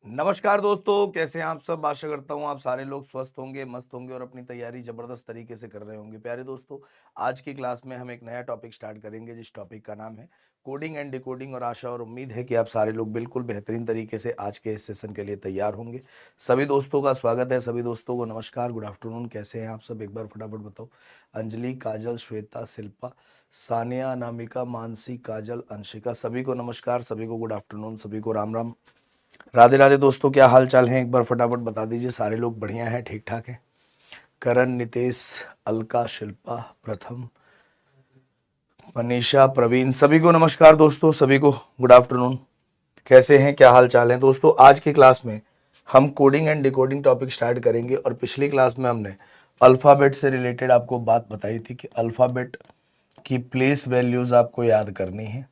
नमस्कार दोस्तों, कैसे हैं आप सब। आशा करता हूँ आप सारे लोग स्वस्थ होंगे, मस्त होंगे और अपनी तैयारी जबरदस्त तरीके से कर रहे होंगे। प्यारे दोस्तों, आज की क्लास में हम एक नया टॉपिक स्टार्ट करेंगे जिस टॉपिक का नाम है कोडिंग एंड डिकोडिंग। और आशा और उम्मीद है कि आप सारे लोग बिल्कुल बेहतरीन तरीके से आज के इस सेशन के लिए तैयार होंगे। सभी दोस्तों का स्वागत है, सभी दोस्तों को नमस्कार, गुड आफ्टरनून। कैसे हैं आप सब, एक बार फटाफट बताओ। अंजलि, काजल, श्वेता, शिल्पा, सानिया, अनामिका, मानसी, काजल, अंशिका, सभी को नमस्कार, सभी को गुड आफ्टरनून, सभी को राम राम, राधे राधे। दोस्तों क्या हाल चाल है, एक बार फटाफट बता दीजिए। सारे लोग बढ़िया हैं, ठीक ठाक हैं। करण, नितेश, अलका, शिल्पा, प्रथम, मनीषा, प्रवीण, सभी को नमस्कार दोस्तों, सभी को गुड आफ्टरनून। कैसे हैं, क्या हाल चाल है दोस्तों। आज की क्लास में हम coding and decoding topic start करेंगे। और पिछली क्लास में हमने अल्फ़ाबेट से रिलेटेड आपको बात बताई थी कि अल्फ़ाबेट की प्लेस वैल्यूज़ आपको याद करनी है।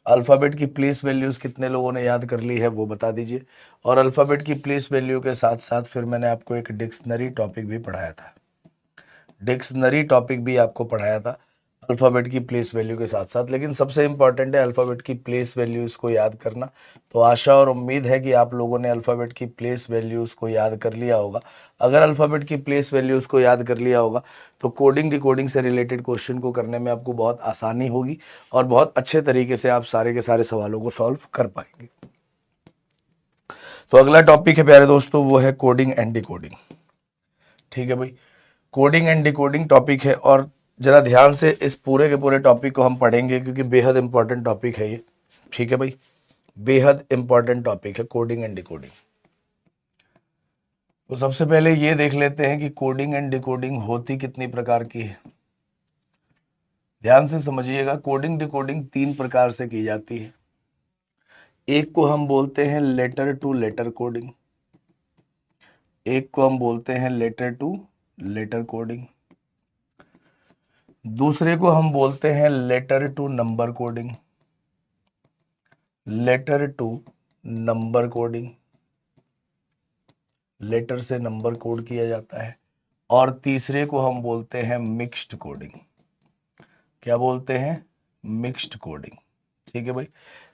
अल्फ़ाबेट की प्लेस वैल्यूज़ कितने लोगों ने याद कर ली है वो बता दीजिए। और अल्फ़ाबेट की प्लेस वैल्यू के साथ साथ फिर मैंने आपको एक डिक्शनरी टॉपिक भी पढ़ाया था। डिक्शनरी टॉपिक भी आपको पढ़ाया था अल्फ़ाबेट की प्लेस वैल्यू के साथ साथ। लेकिन सबसे इंपॉर्टेंट है अल्फ़ाबेट की प्लेस वैल्यूज़ को याद करना। तो आशा और उम्मीद है कि आप लोगों ने अल्फ़ाबेट की प्लेस वैल्यूज़ को याद कर लिया होगा। अगर अल्फ़ाबेट की प्लेस वैल्यूज़ को याद कर लिया होगा तो कोडिंग डिकोडिंग से रिलेटेड क्वेश्चन को करने में आपको बहुत आसानी होगी और बहुत अच्छे तरीके से आप सारे के सारे सवालों को सॉल्व कर पाएंगे। तो अगला टॉपिक है प्यारे दोस्तों, वो है कोडिंग एंड डिकोडिंग। ठीक है भाई, कोडिंग एंड डिकोडिंग टॉपिक है और जरा ध्यान से इस पूरे के पूरे टॉपिक को हम पढ़ेंगे क्योंकि बेहद इंपॉर्टेंट टॉपिक है ये। ठीक है भाई, बेहद इंपॉर्टेंट टॉपिक है कोडिंग एंड डिकोडिंग। तो सबसे पहले ये देख लेते हैं कि कोडिंग एंड डिकोडिंग होती कितनी प्रकार की है। ध्यान से समझिएगा, कोडिंग डिकोडिंग 3 प्रकार से की जाती है। एक को हम बोलते हैं लेटर टू लेटर कोडिंग, एक को हम बोलते हैं लेटर टू लेटर कोडिंग, दूसरे को हम बोलते हैं letter to number coding, letter to number coding, letter से नंबर कोड किया जाता है। और तीसरे को हम बोलते हैं मिक्स्ड कोडिंग। क्या बोलते हैं? Mixed coding. ठीक है भाई,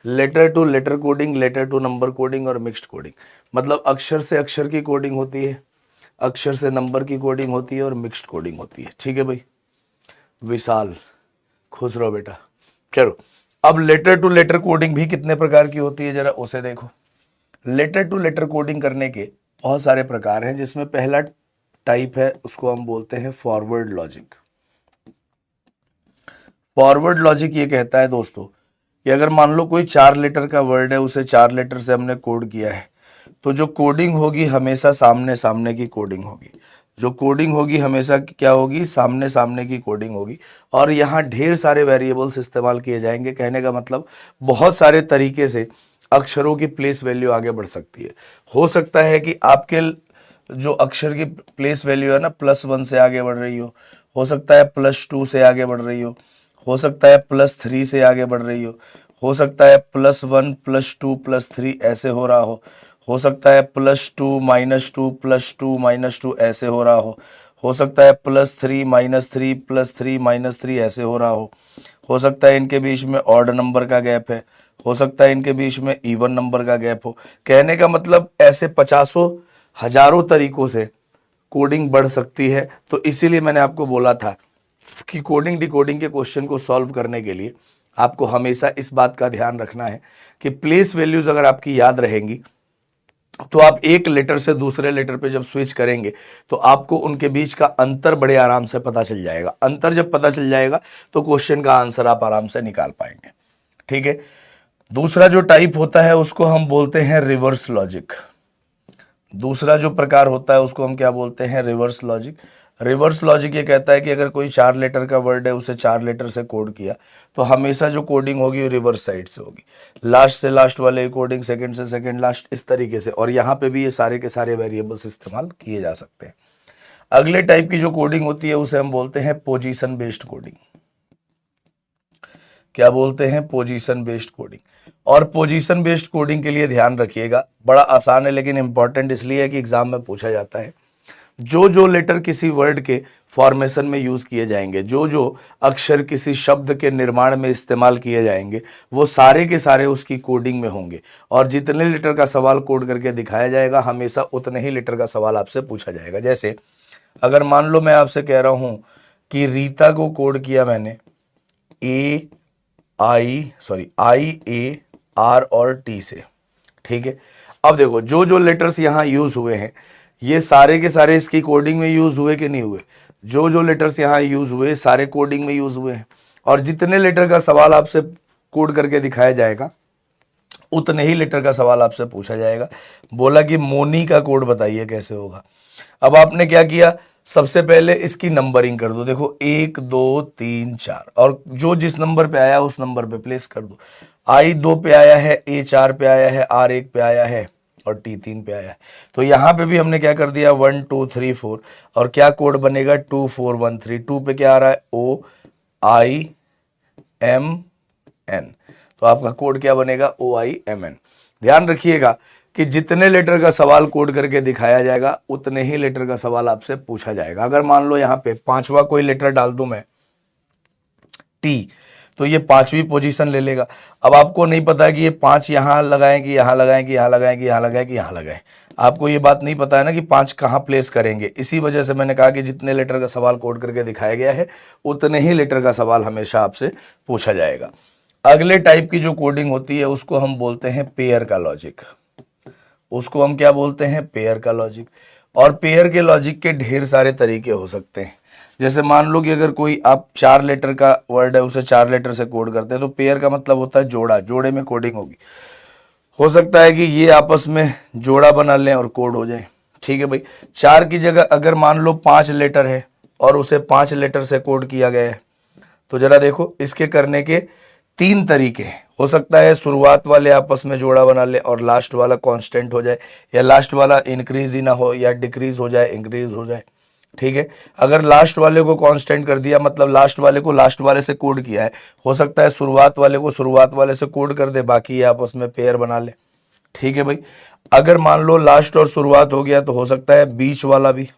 letter to letter coding, letter to number coding और मिक्स्ड कोडिंग। मतलब अक्षर से अक्षर की कोडिंग होती है, अक्षर से नंबर की कोडिंग होती है और मिक्स्ड कोडिंग होती है। ठीक है भाई, विशाल खुश रहो बेटा। चलो, अब लेटर टू लेटर कोडिंग भी कितने प्रकार की होती है जरा उसे देखो। लेटर टू लेटर कोडिंग करने के बहुत सारे प्रकार हैं, जिसमें पहला टाइप है उसको हम बोलते हैं फॉरवर्ड लॉजिक। फॉरवर्ड लॉजिक ये कहता है दोस्तों कि अगर मान लो कोई 4 लेटर का वर्ड है, उसे 4 लेटर से हमने कोड किया है, तो जो कोडिंग होगी हमेशा सामने सामने की कोडिंग होगी। जो कोडिंग होगी हमेशा क्या होगी? सामने सामने की कोडिंग होगी। और यहाँ ढेर सारे वेरिएबल्स इस्तेमाल किए जाएंगे। कहने का मतलब बहुत सारे तरीके से अक्षरों की प्लेस वैल्यू आगे बढ़ सकती है। हो सकता है कि आपके जो अक्षर की प्लेस वैल्यू है ना, +1 से आगे बढ़ रही हो सकता है +2 से आगे बढ़ रही हो सकता है +3 से आगे बढ़ रही हो सकता है +1 +2 +3 ऐसे हो रहा हो सकता है +2 -2 +2 -2 ऐसे हो रहा हो सकता है +3 -3 +3 -3 ऐसे हो रहा हो सकता है इनके बीच में ऑड नंबर का गैप है, हो सकता है इनके बीच में इवन नंबर का गैप हो। कहने का मतलब ऐसे पचासों हजारों तरीकों से कोडिंग बढ़ सकती है। तो इसीलिए मैंने आपको बोला था कि कोडिंग डिकोडिंग के क्वेश्चन को सॉल्व करने के लिए आपको हमेशा इस बात का ध्यान रखना है कि प्लेस वैल्यूज अगर आपकी याद रहेंगी तो आप एक लेटर से दूसरे लेटर पे जब स्विच करेंगे तो आपको उनके बीच का अंतर बड़े आराम से पता चल जाएगा। अंतर जब पता चल जाएगा तो क्वेश्चन का आंसर आप आराम से निकाल पाएंगे। ठीक है, दूसरा जो टाइप होता है उसको हम बोलते हैं रिवर्स लॉजिक। दूसरा जो प्रकार होता है उसको हम क्या बोलते हैं? Reverse logic. रिवर्स लॉजिक ये कहता है कि अगर कोई 4 लेटर का वर्ड है, उसे 4 लेटर से कोड किया तो हमेशा जो कोडिंग होगी वो रिवर्स साइड से होगी। लास्ट से लास्ट वाले कोडिंग, सेकंड से सेकंड लास्ट, इस तरीके से। और यहाँ पे भी ये सारे के सारे वेरिएबल्स इस्तेमाल किए जा सकते हैं। अगले टाइप की जो कोडिंग होती है उसे हम बोलते हैं पोजीशन बेस्ड कोडिंग। क्या बोलते हैं? Position based coding. और पोजीशन बेस्ड कोडिंग के लिए ध्यान रखिएगा, बड़ा आसान है लेकिन इंपॉर्टेंट इसलिए है कि एग्जाम में पूछा जाता है। जो जो लेटर किसी वर्ड के फॉर्मेशन में यूज किए जाएंगे, जो जो अक्षर किसी शब्द के निर्माण में इस्तेमाल किए जाएंगे, वो सारे के सारे उसकी कोडिंग में होंगे। और जितने लेटर का सवाल कोड करके दिखाया जाएगा, हमेशा उतने ही लेटर का सवाल आपसे पूछा जाएगा। जैसे अगर मान लो मैं आपसे कह रहा हूं कि रीता को कोड किया मैंने आई ए आर और टी से, ठीक है। अब देखो जो जो लेटर्स यहां यूज हुए हैं, ये सारे के सारे इसकी कोडिंग में यूज हुए कि नहीं हुए? जो जो लेटर्स यहां यूज हुए सारे कोडिंग में यूज हुए हैं। और जितने लेटर का सवाल आपसे कोड करके दिखाया जाएगा, उतने ही लेटर का सवाल आपसे पूछा जाएगा। बोला कि मोनी का कोड बताइए कैसे होगा। अब आपने क्या किया, सबसे पहले इसकी नंबरिंग कर दो। देखो 1 2 3 4, और जो जिस नंबर पे आया उस नंबर पे प्लेस कर दो। आई 2 पे आया है, ए 4 पे आया है, आर 1 पे आया है और टी 3 पे आया है। तो यहां पे भी हमने क्या कर दिया, 1 2 3 4, और क्या कोड बनेगा 2 4 1 3। 2 पे क्या आ रहा है, ओ आई एम एन। तो आपका कोड क्या बनेगा, ओ आई एम एन। ध्यान रखिएगा कि जितने लेटर का सवाल कोड करके दिखाया जाएगा, उतने ही लेटर का सवाल आपसे पूछा जाएगा। अगर मान लो यहां पे पांचवा कोई लेटर डाल दूं मैं, टी, तो ये पांचवी पोजीशन ले लेगा। अब आपको नहीं पता है कि ये 5 यहां लगाएं कि यहां लगाएं कि यहां लगाएं कि यहां लगाएं कि यहां लगाएं। आपको ये बात नहीं पता है ना कि 5 कहां प्लेस करेंगे। इसी वजह से मैंने कहा कि जितने लेटर का सवाल कोड करके दिखाया गया है, उतने ही लेटर का सवाल हमेशा आपसे पूछा जाएगा। अगले टाइप की जो कोडिंग होती है उसको हम बोलते हैं पेयर का लॉजिक। उसको हम क्या बोलते हैं, पेयर का लॉजिक। और पेयर के लॉजिक के ढेर सारे तरीके हो सकते हैं। जैसे मान लो कि अगर कोई आप 4 लेटर का वर्ड है, उसे 4 लेटर से कोड करते हैं, तो पेयर का मतलब होता है जोड़ा, जोड़े में कोडिंग होगी। हो सकता है कि ये आपस में जोड़ा बना लें और कोड हो जाए, ठीक है भाई। 4 की जगह अगर मान लो 5 लेटर है और उसे 5 लेटर से कोड किया गया है, तो जरा देखो इसके करने के 3 तरीके हैं। हो सकता है शुरुआत वाले आपस में जोड़ा बना ले और लास्ट वाला कांस्टेंट हो जाए, या लास्ट वाला इंक्रीज ही ना हो, या डिक्रीज हो जाए, इंक्रीज हो जाए, ठीक है। अगर लास्ट वाले को कांस्टेंट कर दिया, मतलब लास्ट वाले को लास्ट वाले से कोड किया है, हो सकता है शुरुआत वाले को शुरुआत वाले से कोड कर दे, बाकी ये आपस में पेयर बना ले, ठीक है भाई। अगर मान लो लास्ट और शुरुआत हो गया, तो हो सकता है बीच वाला भी,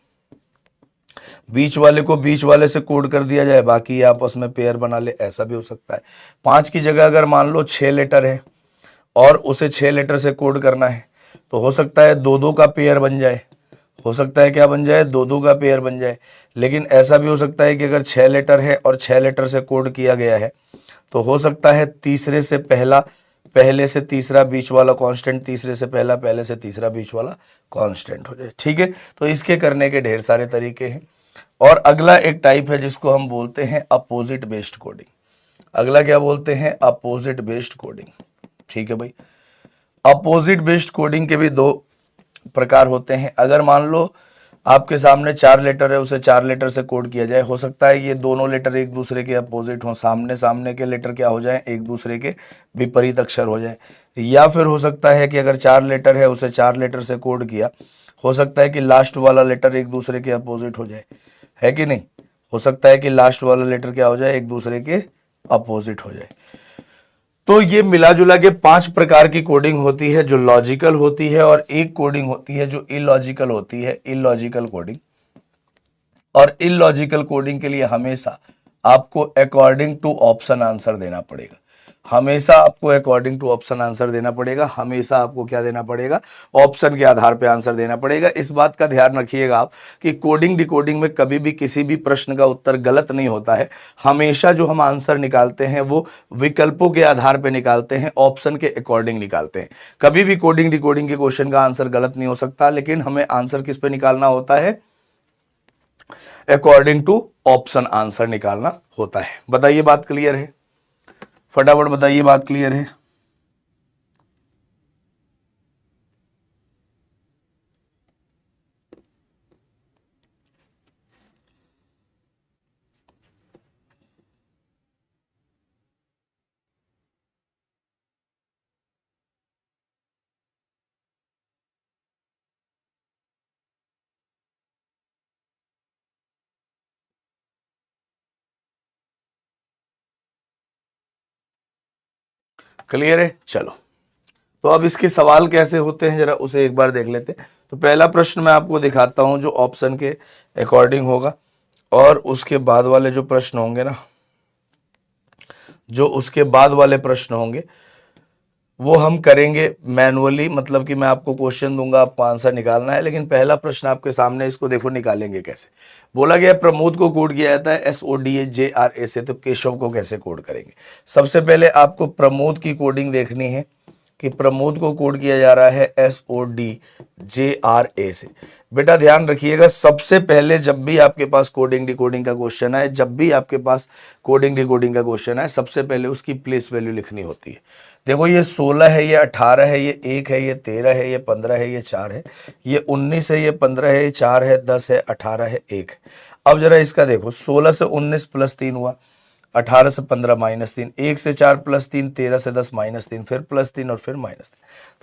बीच वाले को बीच वाले से कोड कर दिया जाए, बाकी ये आपस में पेयर बना ले, ऐसा भी हो सकता है। 5 की जगह अगर मान लो 6 लेटर है और उसे 6 लेटर से कोड करना है, तो हो सकता है 2-2 का पेयर बन जाए। हो सकता है क्या बन जाए, 2-2 का पेयर बन जाए। लेकिन ऐसा भी हो सकता है कि अगर 6 लेटर है और 6 लेटर से कोड किया गया है, तो हो सकता है तीसरे से पहला, पहले से तीसरा बीच वाला कांस्टेंट, तीसरे से पहला, पहले से तीसरा बीच वाला कांस्टेंट हो जाए, ठीक है। तो इसके करने के ढेर सारे तरीके हैं। और अगला एक टाइप है जिसको हम बोलते हैं अपोजिट बेस्ड कोडिंग। अगला क्या बोलते हैं, अपोजिट बेस्ड कोडिंग, ठीक है भाई। अपोजिट बेस्ड कोडिंग के भी 2 प्रकार होते हैं। अगर मान लो आपके सामने 4 लेटर है, उसे 4 लेटर से कोड किया जाए, हो सकता है ये दोनों लेटर एक दूसरे के अपोजिट हों, सामने सामने के लेटर क्या हो जाए, एक दूसरे के विपरीत अक्षर हो जाए। या फिर हो सकता है कि अगर 4 लेटर है, उसे 4 लेटर से कोड किया, हो सकता है कि लास्ट वाला लेटर एक दूसरे के अपोजिट हो जाए, है कि नहीं। हो सकता है कि लास्ट वाला लेटर क्या हो जाए, एक दूसरे के अपोजिट हो जाए। तो ये मिला जुला के 5 प्रकार की कोडिंग होती है जो लॉजिकल होती है, और एक कोडिंग होती है जो इलॉजिकल होती है, इलॉजिकल कोडिंग। और इलॉजिकल कोडिंग के लिए हमेशा आपको अकॉर्डिंग टू ऑप्शन आंसर देना पड़ेगा। हमेशा आपको अकॉर्डिंग टू ऑप्शन आंसर देना पड़ेगा। हमेशा आपको क्या देना पड़ेगा, ऑप्शन के आधार पे आंसर देना पड़ेगा। इस बात का ध्यान रखिएगा आप कि कोडिंग डिकोडिंग में कभी भी किसी भी प्रश्न का उत्तर गलत नहीं होता है। हमेशा जो हम आंसर निकालते हैं वो विकल्पों के आधार पे निकालते हैं, ऑप्शन के अकॉर्डिंग निकालते हैं। कभी भी कोडिंग डिकोडिंग के क्वेश्चन का आंसर गलत नहीं हो सकता, लेकिन हमें आंसर किस पे निकालना होता है, अकॉर्डिंग टू ऑप्शन आंसर निकालना होता है। बताइए बात क्लियर है, फटाफट बताइए बात क्लियर है। क्लियर है, चलो। तो अब इसके सवाल कैसे होते हैं जरा उसे एक बार देख लेते हैं। तो पहला प्रश्न मैं आपको दिखाता हूं जो ऑप्शन के अकॉर्डिंग होगा, और उसके बाद वाले जो प्रश्न होंगे ना, जो उसके बाद वाले प्रश्न होंगे वो हम करेंगे मैनुअली, मतलब कि मैं आपको क्वेश्चन दूंगा, आपको आंसर निकालना है। लेकिन पहला प्रश्न आपके सामने, इसको देखो निकालेंगे कैसे। बोला गया प्रमोद को कोड किया जाता है SODHJRA से, तो केशव को कैसे कोड करेंगे। सबसे पहले आपको प्रमोद की कोडिंग देखनी है कि प्रमोद को कोड किया जा रहा है SODJRA से। बेटा ध्यान रखिएगा, सबसे पहले जब भी आपके पास कोडिंग डिकोडिंग का क्वेश्चन है, जब भी आपके पास कोडिंग डिकोडिंग का क्वेश्चन है, सबसे पहले उसकी प्लेस वैल्यू लिखनी होती है। देखो ये 16 है, ये 18 है, ये 1 है, ये 13 है, ये 15 है, ये 4 है, ये 19 है, ये 15 है, ये 4 है, 10 है, 18 है, 1 है। अब जरा इसका देखो, 16 से 19 प्लस 3 हुआ, 18 से 15 माइनस 3, 1 से 4 प्लस 3, 13 से 10 माइनस 3, फिर प्लस 3 और फिर माइनस 3।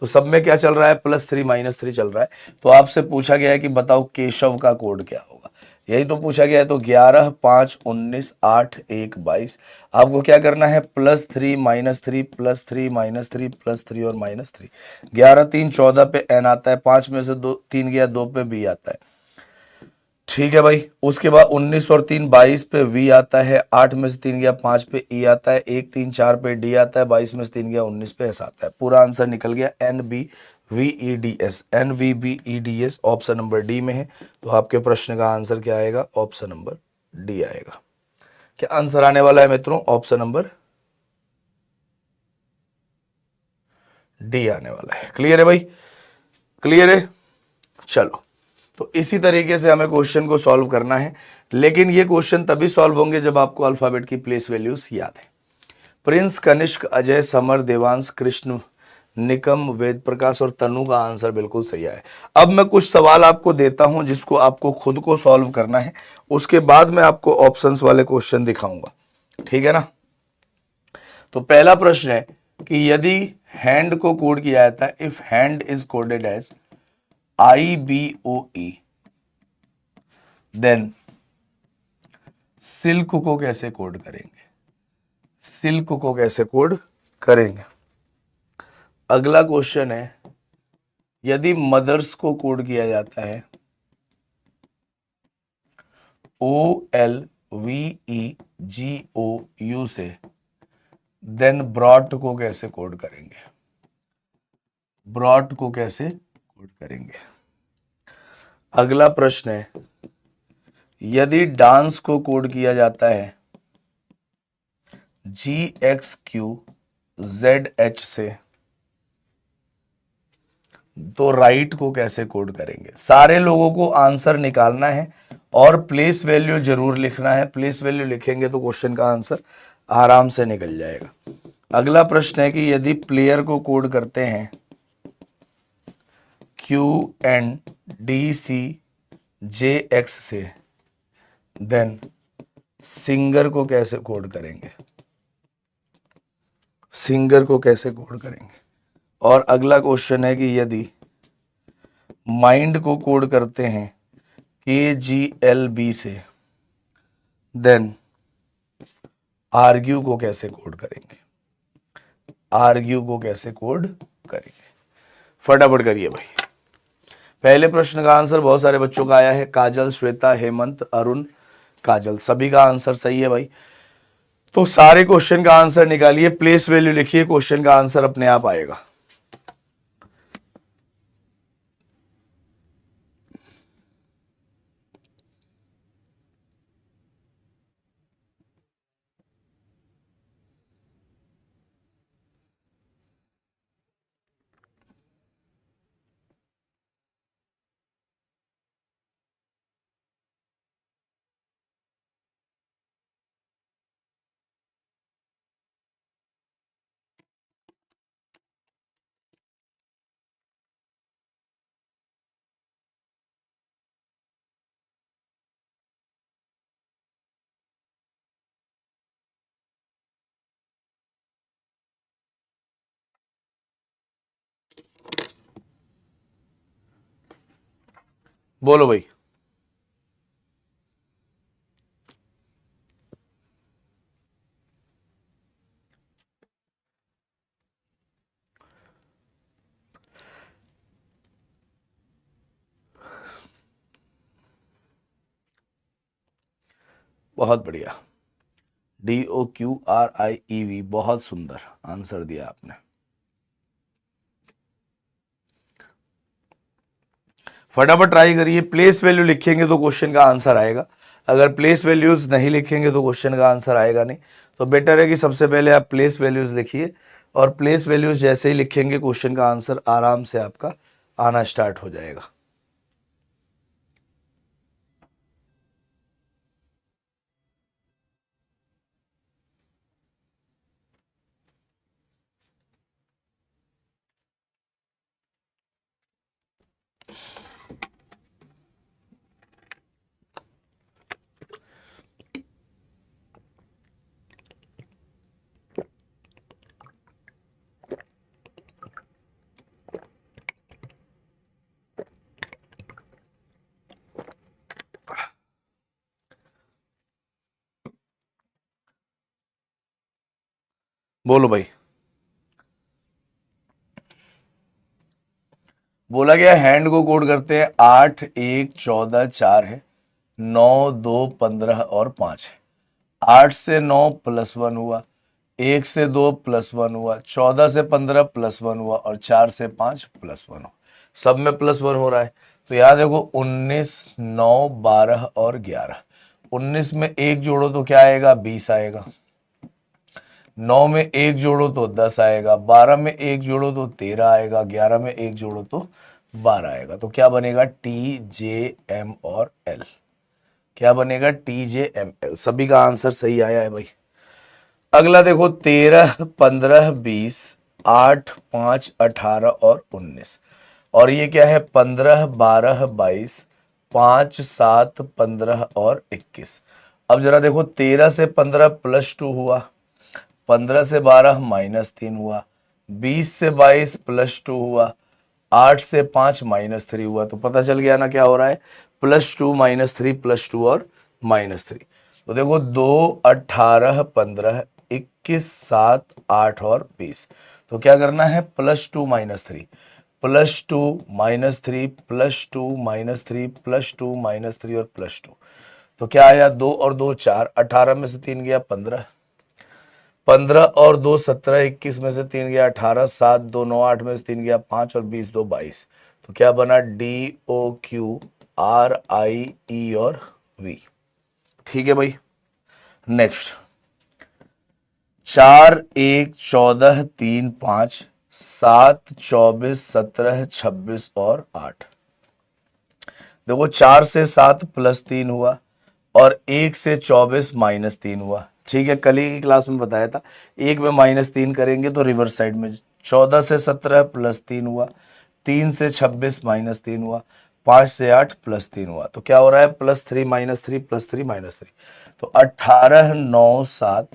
तो सब में क्या चल रहा है, +3 -3 चल रहा है। तो आपसे पूछा गया है कि बताओ केशव का कोड क्या होगा, यही तो पूछा गया है। तो 11 5 19 8 1 22। आपको क्या करना है, +3 -3 +3 -3 +3 और -3। 11 3 14 पे n आता है, 5 में से 2 3 गया, 2 पे b आता है। ठीक है भाई। उसके बाद 19 और 3 22 पे v आता है, 8 में से 3 गया, 5 पे e आता है, 1 3 4 पे d आता है, 22 में से 3 गया, 19 पे s आता है। पूरा आंसर निकल गया NBVEDS, NVBEDS option number D में है। तो आपके प्रश्न का आंसर क्या आएगा, ऑप्शन नंबर डी आएगा। क्या आंसर आने वाला है मित्रों, ऑप्शन नंबर डी आने वाला है। क्लियर है भाई, क्लियर है। चलो, तो इसी तरीके से हमें क्वेश्चन को सॉल्व करना है, लेकिन ये क्वेश्चन तभी सॉल्व होंगे जब आपको अल्फाबेट की प्लेस वैल्यूज याद है। प्रिंस, कनिष्क, अजय, समर, देवांश, कृष्ण, निकम, वेद प्रकाश और तनु का आंसर बिल्कुल सही है। अब मैं कुछ सवाल आपको देता हूं जिसको आपको खुद को सॉल्व करना है, उसके बाद मैं आपको ऑप्शंस वाले क्वेश्चन दिखाऊंगा, ठीक है ना। तो पहला प्रश्न है कि यदि हैंड को कोड किया जाता है, if hand is coded as IBOE, then silk को कैसे कोड करेंगे, सिल्क को कैसे कोड करेंगे। अगला क्वेश्चन है, यदि मदर्स को कोड किया जाता है OLVEGOU से, देन ब्रॉट को कैसे कोड करेंगे, ब्रॉट को कैसे कोड करेंगे। अगला प्रश्न है, यदि डांस को कोड किया जाता है GXQZH से, तो राइट को कैसे कोड करेंगे। सारे लोगों को आंसर निकालना है और प्लेस वैल्यू जरूर लिखना है। प्लेस वैल्यू लिखेंगे तो क्वेश्चन का आंसर आराम से निकल जाएगा। अगला प्रश्न है कि यदि प्लेयर को कोड करते हैं QNDCJX से, देन सिंगर को कैसे कोड करेंगे, सिंगर को कैसे कोड करेंगे। और अगला क्वेश्चन है कि यदि माइंड को कोड करते हैं KGLB से, देन आर्ग्यू को कैसे कोड करेंगे, आर्ग्यू को कैसे कोड करेंगे। फटाफट करिए भाई। पहले प्रश्न का आंसर बहुत सारे बच्चों का आया है, काजल, श्वेता, हेमंत, अरुण, काजल, सभी का आंसर सही है भाई। तो सारे क्वेश्चन का आंसर निकालिए, प्लेस वैल्यू लिखिए, क्वेश्चन का आंसर अपने आप आएगा। बोलो भाई। बहुत बढ़िया, DOQRIEV, बहुत सुंदर आंसर दिया आपने। फटाफट ट्राई करिए, प्लेस वैल्यू लिखेंगे तो क्वेश्चन का आंसर आएगा, अगर प्लेस वैल्यूज नहीं लिखेंगे तो क्वेश्चन का आंसर आएगा नहीं। तो बेटर है कि सबसे पहले आप प्लेस वैल्यूज लिखिए, और प्लेस वैल्यूज जैसे ही लिखेंगे क्वेश्चन का आंसर आराम से आपका आना स्टार्ट हो जाएगा। बोलो भाई। बोला गया हैंड को कोड करते हैं, 8 1 14 4 है, 9 2 15 और 5 है। 8 से 9 +1 हुआ, 1 से 2 +1 हुआ, 14 से 15 +1 हुआ, और 4 से 5 +1 हुआ। सब में +1 हो रहा है। तो याद देखो 19 9 12 और 11। 19 में 1 जोड़ो तो क्या आएगा, 20 आएगा। 9 में 1 जोड़ो तो 10 आएगा। 12 में 1 जोड़ो तो 13 आएगा। 11 में 1 जोड़ो तो 12 आएगा। तो क्या बनेगा, TJM और L। क्या बनेगा, TJML। सभी का आंसर सही आया है भाई। अगला देखो 13 15 20 8 5 18 और 19, और ये क्या है 15 12 22 5 7 15 और 21। अब जरा देखो 13 से 15 +2 हुआ, 15 से 12 -3 हुआ, 20 से 22 +2 हुआ, 8 से 5 -3 हुआ। तो पता चल गया ना क्या हो रहा है, +2 -3 +2 और -3। तो देखो 2 18 15 21 7 8 और 20। तो क्या करना है, +2 -3 +2 -3 +2 -3 +2 -3 और +2। तो क्या आया, 2 और 2 4, 18 में से 3 गया 15, 15 और 2 17, 21 में से 3 गया 18, 7 2 9 8 में से 3 गया 5 और 20 2 22। तो क्या बना, DOQRIE और V। ठीक है भाई। नेक्स्ट 4 1 14 3 5 7 24 17 26 और 8। देखो 4 से 7 +3 हुआ, और 1 से 24 -3 हुआ। ठीक है, कल ही की क्लास में बताया था, एक में -3 करेंगे तो रिवर्स साइड में। 14 से 17 +3 हुआ, 3 से 26 -3 हुआ, 5 से 8 +3 हुआ। तो क्या हो रहा है, +3 -3 +3 -3। तो 18 9 7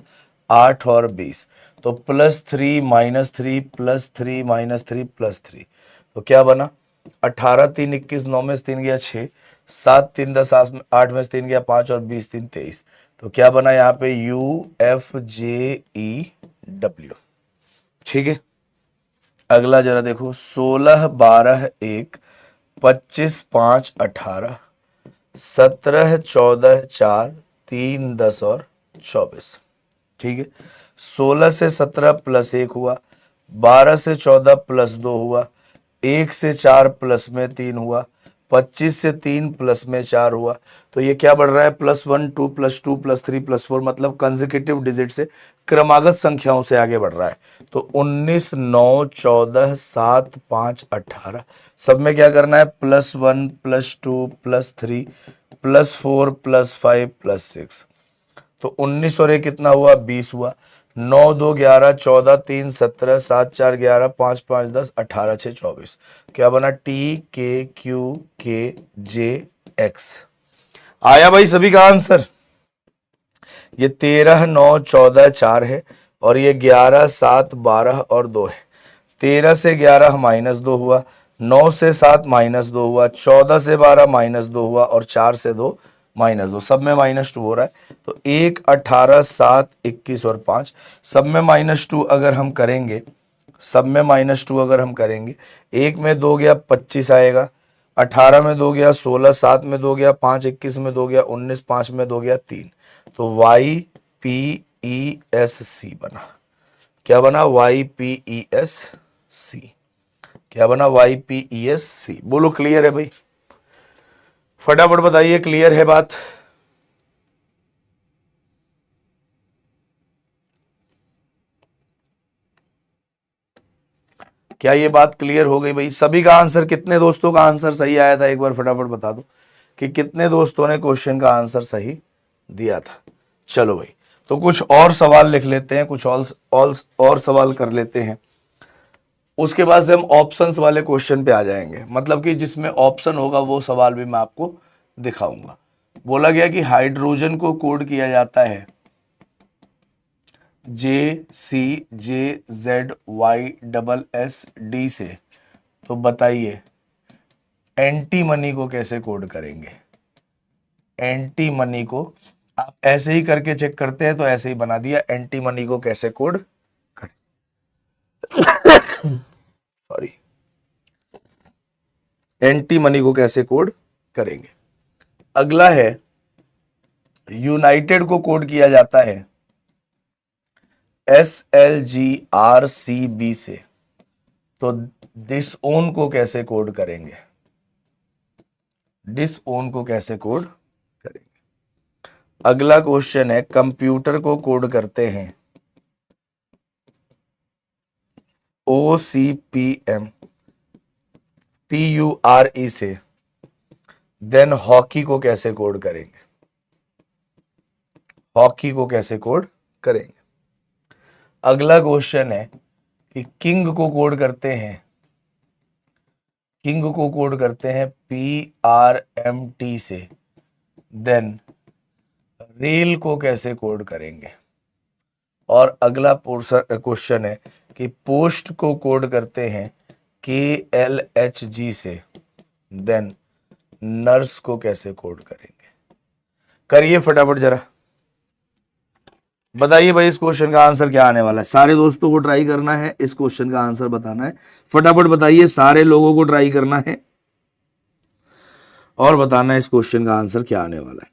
8 और 20। तो +3 -3 +3 -3 +3। तो क्या बना, 18 3 21, 9 में से 3 गया 6, 7 3 10, 8 में से 3 गया 5 और 20 3 23। तो क्या बना यहाँ पे, UFJEW। ठीक है। अगला जरा देखो 16 12 1 25 5 18 17 14 4 3 10 और 24। ठीक है, 16 से 17 +1 हुआ, 12 से 14 +2 हुआ, 1 से 4 प्लस में 3 हुआ, 25 से 3 प्लस में 4 हुआ। तो ये क्या बढ़ रहा है, +1 2 +2 +3 +4, मतलब कंसेक्यूटिव डिजिट से, क्रमागत संख्याओं से आगे बढ़ रहा है। तो 19 9 14 7 5 18, सब में क्या करना है, +1 +2 +3 +4 +5 +6। तो 19 और 1 कितना हुआ, 20 हुआ। 9 2 11 14 3 17 7 4 11 5 5 10 18 6 24। क्या बना, TKQKJX। आया भाई सभी का आंसर। ये 13 9 14 4 है, और ये 11 7 12 और 2 है। 13 से 11 -2 हुआ, 9 से 7 -2 हुआ, 14 से 12 -2 हुआ, और 4 से 2 -2। सब में -2 हो रहा है। तो 1 18 7 21 और 5, सब में -2 अगर हम करेंगे, सब में -2 अगर हम करेंगे, 1 में 2 गया 25 आएगा, 18 में 2 गया 16, 7 में 2 गया 5, 21 में 2 गया 19, 5 में 2 गया 3। तो YPESC बना। क्या बना? YPESC। क्या बना? YPESC। बोलो क्लियर है भाई? फटाफट बताइए क्लियर है बात? क्या ये बात क्लियर हो गई भाई? सभी का आंसर, कितने दोस्तों का आंसर सही आया था? एक बार फटाफट बता दो कि कितने दोस्तों ने क्वेश्चन का आंसर सही दिया था। चलो भाई, तो कुछ और सवाल लिख लेते हैं, कुछ और सवाल कर लेते हैं। उसके बाद से हम ऑप्शंस वाले क्वेश्चन पे आ जाएंगे, मतलब कि जिसमें ऑप्शन होगा वो सवाल भी मैं आपको दिखाऊंगा। बोला गया कि हाइड्रोजन को कोड किया जाता है JCJZYSSD से। तो बताइए एंटी मनी को कैसे कोड करेंगे? एंटी मनी को आप ऐसे ही करके चेक करते हैं तो ऐसे ही बना दिया। एंटी मनी को कैसे कोड करें? सॉरी, एंटी मनी को कैसे कोड करेंगे? अगला है यूनाइटेड को कोड किया जाता है SLGRCB से। तो डिसओन को कैसे कोड करेंगे? डिसओन को कैसे कोड करेंगे? अगला क्वेश्चन है कंप्यूटर को कोड करते हैं OCPMPURE से। देन हॉकी को कैसे कोड करेंगे? हॉकी को कैसे कोड करेंगे? अगला क्वेश्चन है कि किंग को कोड करते हैं, किंग को कोड करते हैं PRMT से। देन रेल को कैसे कोड करेंगे? और अगला क्वेश्चन है कि पोस्ट को कोड करते हैं KLHG से। देन नर्स को कैसे कोड करेंगे? करिए फटाफट जरा, बताइए भाई इस क्वेश्चन का आंसर क्या आने वाला है। सारे दोस्तों को ट्राई करना है, इस क्वेश्चन का आंसर बताना है। फटाफट बताइए, सारे लोगों को ट्राई करना है और बताना है इस क्वेश्चन का आंसर क्या आने वाला है।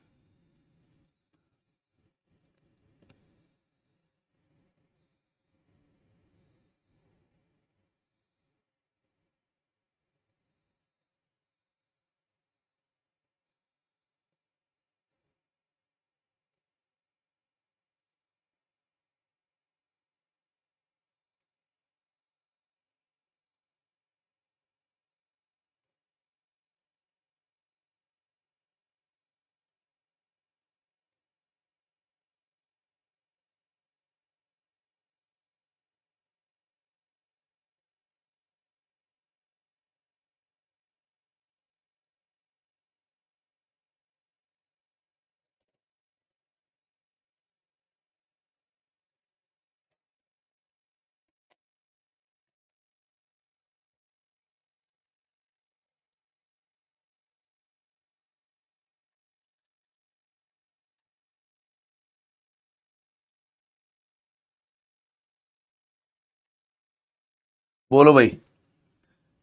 बोलो भाई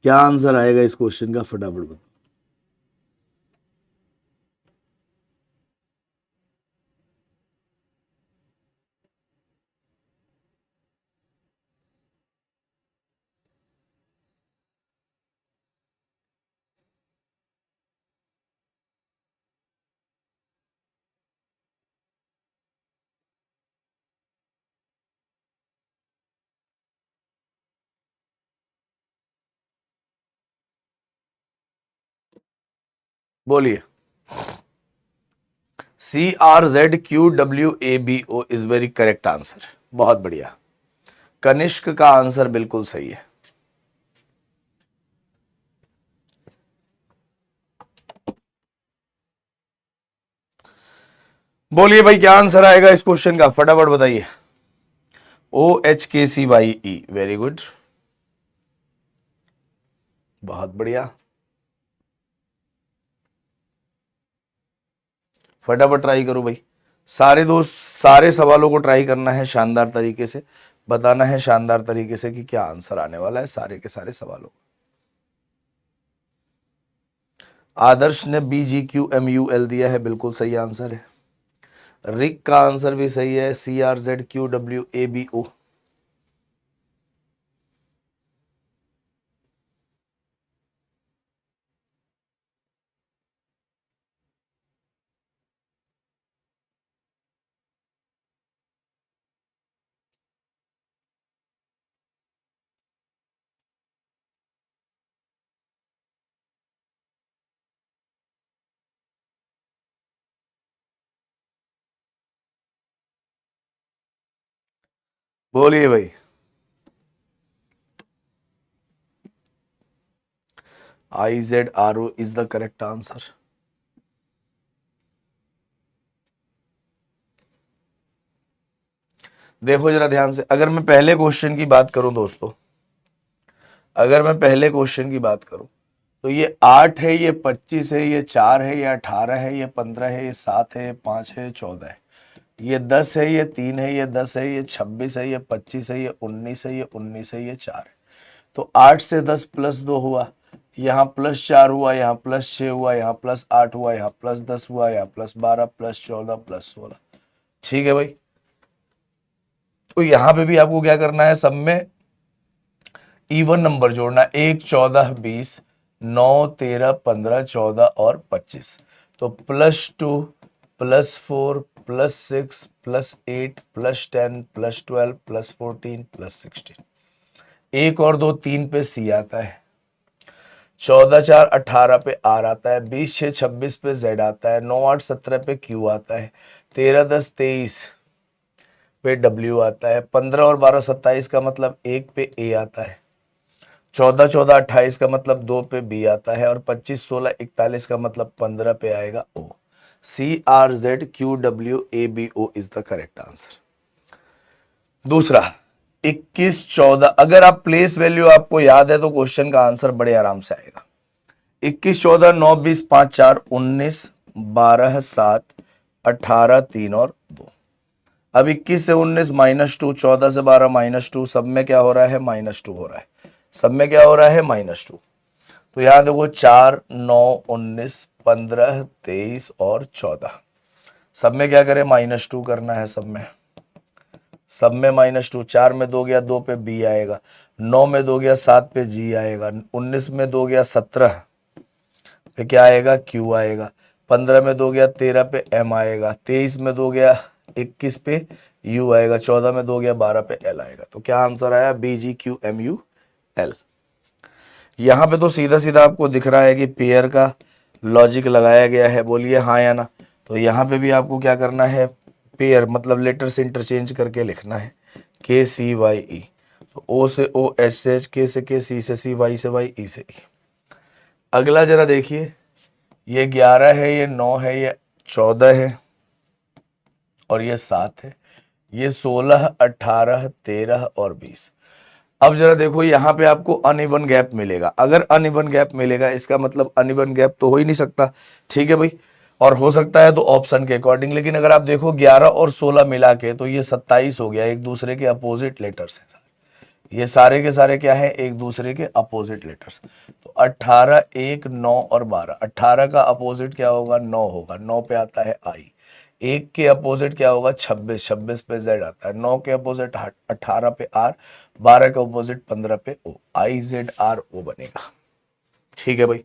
क्या आंसर आएगा इस क्वेश्चन का, फटाफट बताओ। बोलिए। CRZQWABO is very correct answer, बहुत बढ़िया। कनिष्क का आंसर बिल्कुल सही है। बोलिए भाई क्या आंसर आएगा इस क्वेश्चन का, फटाफट बताइए। OHKCYE, वेरी गुड, बहुत बढ़िया। फटाफट ट्राई करो भाई, सारे दोस्त सारे सवालों को ट्राई करना है, शानदार तरीके से बताना है, शानदार तरीके से कि क्या आंसर आने वाला है सारे के सारे सवालों। आदर्श ने BGQMUL दिया है, बिल्कुल सही आंसर है। रिक का आंसर भी सही है, CRZQWABO। बोलिए भाई। IZRO is the correct answer. देखो जरा ध्यान से, अगर मैं पहले क्वेश्चन की बात करूं दोस्तों, अगर मैं पहले क्वेश्चन की बात करूं, तो ये 8 है, ये 25 है, ये 4 है, ये 18 है, ये 15 है, ये 7 है, ये 5 है, ये 14 है, ये 10 है, ये 3 है, ये 10 है, ये 26 है, ये 25 है, ये 19 है, ये 19 है, ये 4 है। तो 8 से 10 प्लस 2 हुआ, यहाँ प्लस 4 हुआ, यहाँ प्लस 6 हुआ, यहाँ प्लस 8 हुआ, यहाँ प्लस 10 हुआ, यहाँ प्लस 12 प्लस 14 प्लस 16। ठीक है भाई। तो यहाँ पे भी आपको क्या करना है, सब में इवन नंबर जोड़ना, 1 14 20 9 13 15 14 और 25। तो +2 +4 +6 +8 +10 +12 +14 +16। एक और दो तीन पे सी आता है, 14 4 18 पे आर आता है, 20 6 26 पे जेड आता है, 9 8 17 पे क्यू आता है, 13 10 23 पे डब्ल्यू आता है, 15 और 12 27 का मतलब 1 पे ए आता है, 14 14 28 का मतलब 2 पे बी आता है, और 25 16 41 का मतलब 15 पे आएगा ओ। CRZQWABO is the correct answer. दूसरा 21 14, अगर आप प्लेस वैल्यू आपको याद है तो क्वेश्चन का आंसर बड़े आराम से आएगा। 21 14 9 20 5 4 19 12 7 18 3 और 2। अब 21 से 19 -2, 14 से 12 -2, सब में क्या हो रहा है, -2 हो रहा है, सब में क्या हो रहा है, -2। तो यहां देखो 4 9 19 15 23 और 14, सब में क्या करें, -2 करना है, सब में, सब में -2। 4 में 2 गया 2 पे बी आएगा, 9 में 2 गया 7 पे जी आएगा, 19 में 2 गया 17 पे क्या आएगा, क्यू आएगा, 15 में 2 गया 13 पे एम आएगा, 23 में 2 गया 21 पे यू आएगा, 14 में 2 गया 12 पे एल आएगा। तो क्या आंसर आया, BGQMUL। यहाँ पे तो सीधा सीधा आपको दिख रहा है कि पेयर का लॉजिक लगाया गया है, बोलिए हाँ या ना। तो यहाँ पे भी आपको क्या करना है, पेयर मतलब लेटर्स इंटरचेंज करके लिखना है, KCYE। तो O से O, H से H, K से K, C से C, Y से Y, E से E। अगला जरा देखिए, ये 11 है, ये 9 है, ये 14 है और ये 7 है, ये 16 18 13 और 20। अब जरा देखो, यहाँ पे आपको अनइवन गैप मिलेगा। अगर अनइवन गैप मिलेगा इसका मतलब अनइवन गैप तो हो ही नहीं सकता, ठीक है भाई, और हो सकता है तो ऑप्शन के अकॉर्डिंग। लेकिन अगर आप देखो 11 और 16 मिला के तो ये 27 हो गया, एक दूसरे के अपोजिट लेटर्स हैं, ये सारे के सारे क्या है, एक दूसरे के अपोजिट लेटर्स। तो 18 1 9 और 12, 18 का अपोजिट क्या होगा, 9 होगा, 9 पे आता है आई। एक के अपोजिट क्या होगा, 26, 26 पे जेड आता है, 9 के अपोजिट 18 पे आर, 12 के अपोजिट 15 पे ओ, IZRO बनेगा। ठीक है भाई।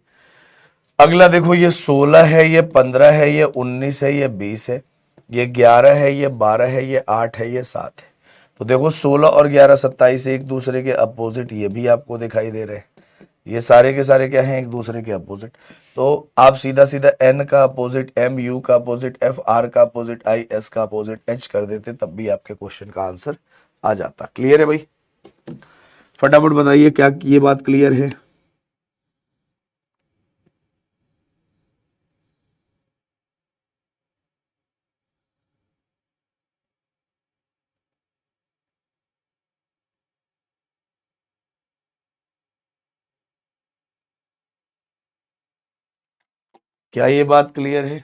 अगला देखो, ये 16 है, ये 15 है, ये 19 है, ये 20 है, ये 11 है, ये 12 है, ये 8 है, ये 7 है। तो देखो 16 और 11 27 एक दूसरे के अपोजिट, ये भी आपको दिखाई दे रहे हैं, ये सारे के सारे क्या हैं, एक दूसरे के अपोजिट। तो आप सीधा सीधा N का अपोजिट M, U का अपोजिट F, R का अपोजिट I, S का अपोजिट H कर देते, तब भी आपके क्वेश्चन का आंसर आ जाता। क्लियर है भाई? फटाफट बताइए, क्या ये बात क्लियर है? क्या ये बात क्लियर है?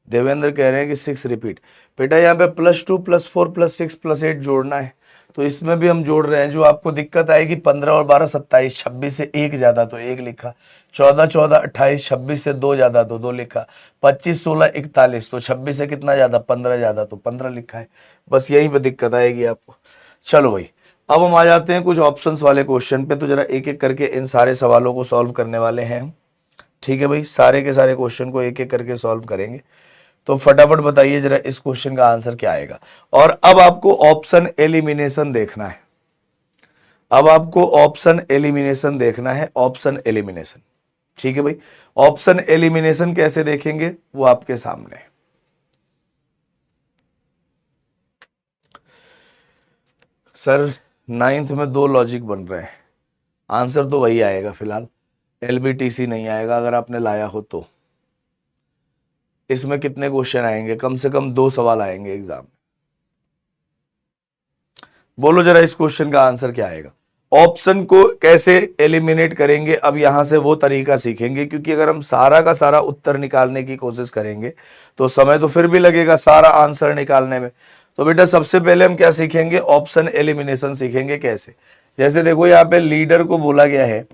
देवेंद्र कह रहे हैं कि 6 रिपीट। बेटा यहाँ पे +2 +4 +6 +8 जोड़ना है, तो इसमें भी हम जोड़ रहे हैं। जो आपको दिक्कत आएगी 15 और 12 27, 26 से 1 ज्यादा तो 1 लिखा, 14 14 28, 26 से 2 ज्यादा तो 2 लिखा, 25 16 41 तो 26 से कितना ज्यादा 15 ज्यादा तो 15 लिखा है। बस यही पे दिक्कत आएगी आपको। चलो भाई, अब हम आ जाते हैं कुछ ऑप्शंस वाले क्वेश्चन पे। तो जरा एक एक करके इन सारे सवालों को सॉल्व करने वाले हैं हम। ठीक है भाई, सारे के सारे क्वेश्चन को एक एक करके सॉल्व करेंगे। तो फटाफट बताइए जरा इस क्वेश्चन का आंसर क्या आएगा। और अब आपको ऑप्शन एलिमिनेशन देखना है। अब आपको ऑप्शन एलिमिनेशन देखना है, ऑप्शन एलिमिनेशन। ठीक है भाई, ऑप्शन एलिमिनेशन कैसे देखेंगे वो आपके सामने है। सर 9th में 2 लॉजिक बन रहे हैं, आंसर तो वही आएगा फिलहाल, एलबीटीसी नहीं आएगा अगर आपने लाया हो तो। इसमें कितने क्वेश्चन आएंगे? कम से कम 2 सवाल आएंगे एग्जाम में। बोलो जरा इस क्वेश्चन का आंसर क्या आएगा। ऑप्शन को कैसे एलिमिनेट करेंगे, अब यहां से वो तरीका सीखेंगे, क्योंकि अगर हम सारा का सारा उत्तर निकालने की कोशिश करेंगे तो समय तो फिर भी लगेगा सारा आंसर निकालने में। तो बेटा सबसे पहले हम क्या सीखेंगे, ऑप्शन एलिमिनेशन सीखेंगे। कैसे? जैसे देखो यहाँ पे लीडर को बोला गया है,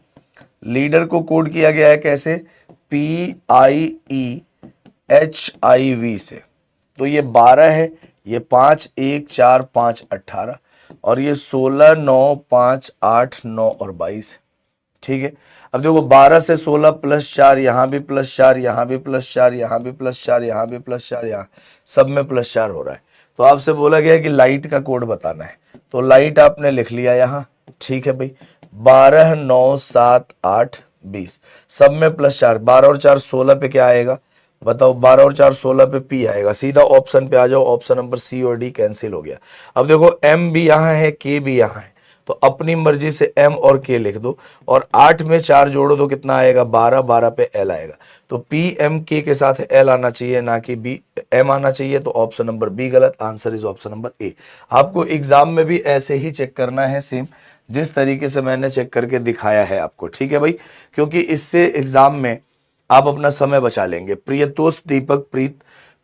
लीडर को कोड किया गया है कैसे, PIEHIV से। तो ये 12 है, ये 5 1 4 5 18 और ये 16 9 5 8 9 और 22। ठीक है, अब देखो 12 से 16 प्लस 4, यहां भी प्लस 4, यहां भी प्लस 4, यहां भी प्लस 4, यहां भी प्लस 4, यहां सब में प्लस 4 हो रहा है। तो आपसे बोला गया है कि लाइट का कोड बताना है, तो लाइट आपने लिख लिया यहां। ठीक है भाई, 12 9 7 8 20 सब में प्लस 4, 12 और 4 16 पे क्या आएगा बताओ, 12 और 4 16 पे P आएगा। सीधा ऑप्शन पे आ जाओ, ऑप्शन नंबर C और D कैंसिल हो गया। अब देखो M भी यहाँ है, K भी यहाँ है, तो अपनी मर्जी से M और K लिख दो और 8 में 4 जोड़ो तो कितना आएगा 12, 12 पे L आएगा। तो P M K के साथ L आना चाहिए, ना कि B M आना चाहिए। तो ऑप्शन नंबर B गलत, answer is option number A। आपको एग्जाम में भी ऐसे ही चेक करना है, सेम जिस तरीके से मैंने चेक करके दिखाया है आपको। ठीक है भाई, क्योंकि इससे एग्जाम में आप अपना समय बचा लेंगे। प्रियतोष, दीपक, प्रीत,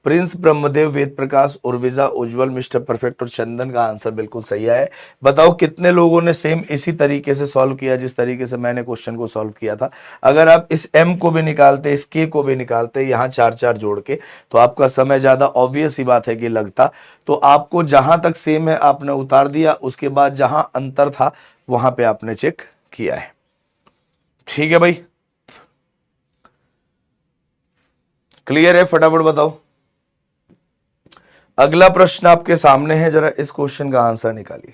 प्रिंस, ब्रह्मदेव, वेद प्रकाश, उर्विजा, उज्जवल, मिस्टर परफेक्ट और चंदन का आंसर बिल्कुल सही है। बताओ कितने लोगों ने सेम इसी तरीके से सॉल्व किया जिस तरीके से मैंने क्वेश्चन को सॉल्व किया था। अगर आप इस M को भी निकालते, इस K को भी निकालते, यहाँ 4 4 जोड़ के, तो आपका समय ज्यादा ऑब्वियस ही बात है कि लगता। तो आपको जहां तक सेम है आपने उतार दिया, उसके बाद जहां अंतर था वहां पे आपने चेक किया है। ठीक है भाई, क्लियर है? फटाफट बताओ। अगला प्रश्न आपके सामने है, जरा इस क्वेश्चन का आंसर निकालिए।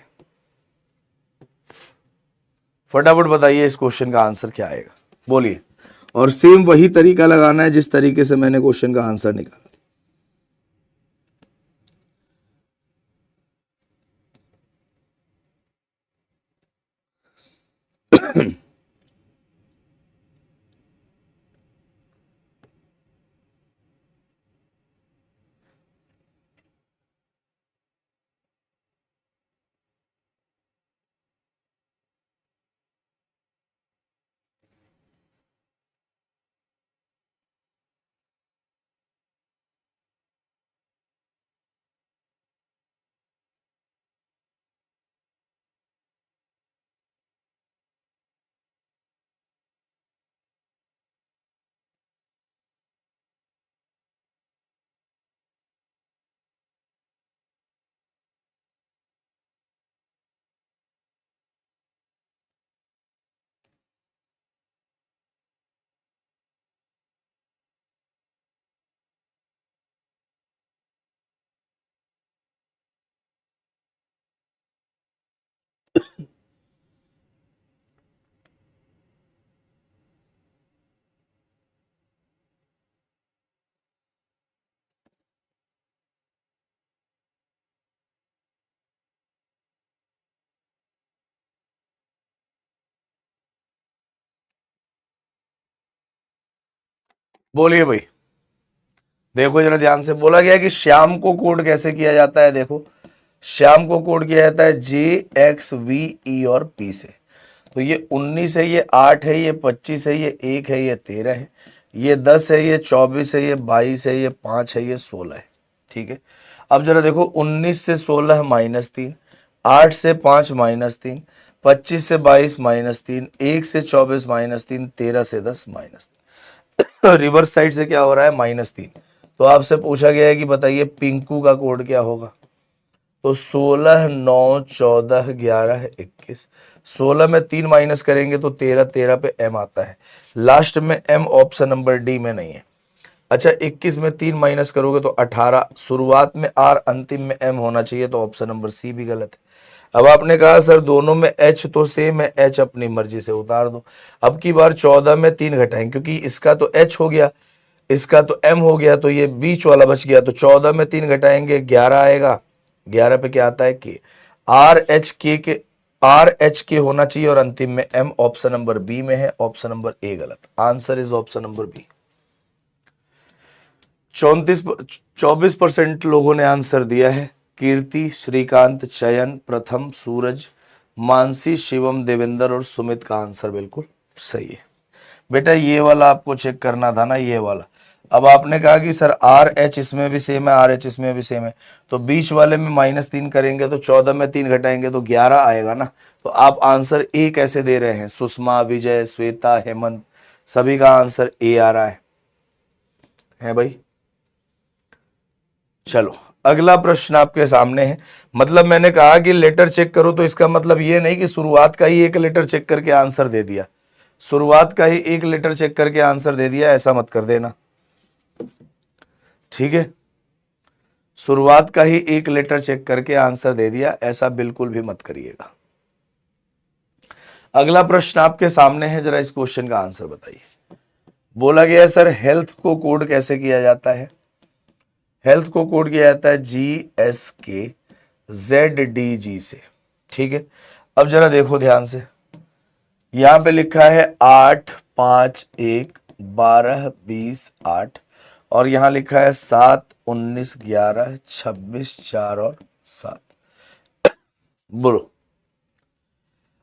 फटाफट बताइए इस क्वेश्चन का आंसर क्या आएगा, बोलिए। और सेम वही तरीका लगाना है जिस तरीके से मैंने क्वेश्चन का आंसर निकाला। बोलिए भाई। देखो जरा ध्यान से, बोला गया है कि श्याम को कोड कैसे किया जाता है। देखो श्याम को कोड किया जाता है JXVE और P से। तो ये 19 है, ये 8 है, ये 25 है, ये 1 है, ये 13 है, ये 10 है, ये 24 है, ये 22 है, ये 5 है, ये 16 है। ठीक है, अब जरा देखो 19 से 16 -3, 8 से 5 -3, 25 से 22 -3, 1 से 24 -3, 13 से 10 -3। रिवर्स साइड से क्या हो रहा है? -3। तो आपसे पूछा गया है कि बताइए पिंकू का कोड क्या होगा। तो 16 9 14 11 21। 16 में 3 माइनस करेंगे तो 13, 13 पे एम आता है। लास्ट में एम ऑप्शन नंबर डी में नहीं है। अच्छा 21 में 3 माइनस करोगे तो 18। शुरुआत में आर अंतिम में एम होना चाहिए, तो ऑप्शन नंबर सी भी गलत है। अब आपने कहा सर दोनों में एच तो सेम है, एच अपनी मर्जी से उतार दो। अब की बार 14 में 3 घटाएंगे, क्योंकि इसका तो एच हो गया, इसका तो एम हो गया, तो ये बीच वाला बच गया। तो 14 में 3 घटाएंगे 11 आएगा। 11 पे क्या आता है? के। आर एच के होना चाहिए और अंतिम में एम ऑप्शन नंबर बी में है। ऑप्शन नंबर ए गलत। Answer is option number B. 24% लोगों ने आंसर दिया है। कीर्ति, श्रीकांत, चयन, प्रथम, सूरज, मानसी, शिवम, देवेंद्र और सुमित का आंसर बिल्कुल सही है। बेटा ये वाला आपको चेक करना था ना, ये वाला। अब आपने कहा कि सर आर एच इसमें भी सेम है, आर एच इसमें भी सेम है, तो बीच वाले में -3 करेंगे तो 14 में 3 घटाएंगे तो 11 आएगा ना। तो आप आंसर ए कैसे दे रहे हैं? सुषमा, विजय, श्वेता, हेमंत, सभी का आंसर ए आ रहा है भाई। चलो अगला प्रश्न आपके सामने है। मतलब मैंने कहा कि लेटर चेक करो, तो इसका मतलब ये नहीं कि शुरुआत का ही एक लेटर चेक करके आंसर दे दिया। शुरुआत का ही एक लेटर चेक करके आंसर दे दिया, ऐसा मत कर देना, ठीक है। शुरुआत का ही एक लेटर चेक करके आंसर दे दिया, ऐसा बिल्कुल भी मत करिएगा। अगला प्रश्न आपके सामने है, जरा इस क्वेश्चन का आंसर बताइए। बोला गया है सर हेल्थ को कोड कैसे किया जाता है? हेल्थ को कोड किया जाता है GSK ZDG से, ठीक है। अब जरा देखो ध्यान से, यहां पे लिखा है 8 5 1 12 20 8, और यहां लिखा है 7 19 11 26 4 और 7। बोलो,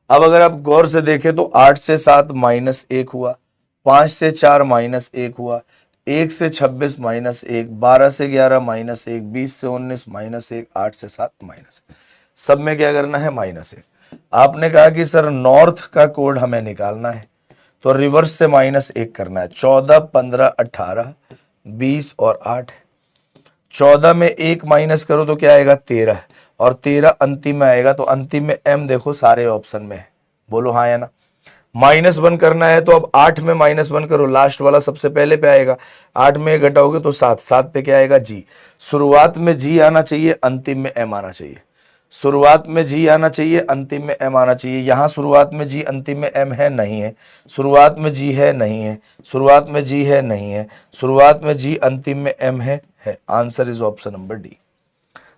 अब अगर आप गौर से देखें तो 8 से 7 -1 हुआ, 5 से 4 -1 हुआ, 1 से 26 -1, 12 से 11 -1, 20 से 19 -1, 8 से 7 -1। सब में क्या करना है? -1। आपने कहा कि सर नॉर्थ का कोड हमें निकालना है, तो रिवर्स से -1 करना है। 14 15 18 20 और 8। 14 में 1 माइनस करो तो क्या आएगा? 13, और 13 अंतिम में आएगा, तो अंतिम में एम देखो सारे ऑप्शन में है। बोलो हाँ या ना। -1 करना है तो अब 8 में -1 करो, लास्ट वाला सबसे पहले पे आएगा। 8 में घटाओगे तो 7, 7 पे क्या आएगा? जी। शुरुआत में जी आना चाहिए, अंतिम में एम आना चाहिए। शुरुआत में जी आना चाहिए, अंतिम में एम आना चाहिए। यहां शुरुआत में जी अंतिम में एम है? नहीं है। शुरुआत में जी है? नहीं है। शुरुआत में जी है? नहीं है। शुरुआत में जी अंतिम में एम है। Answer is option number D.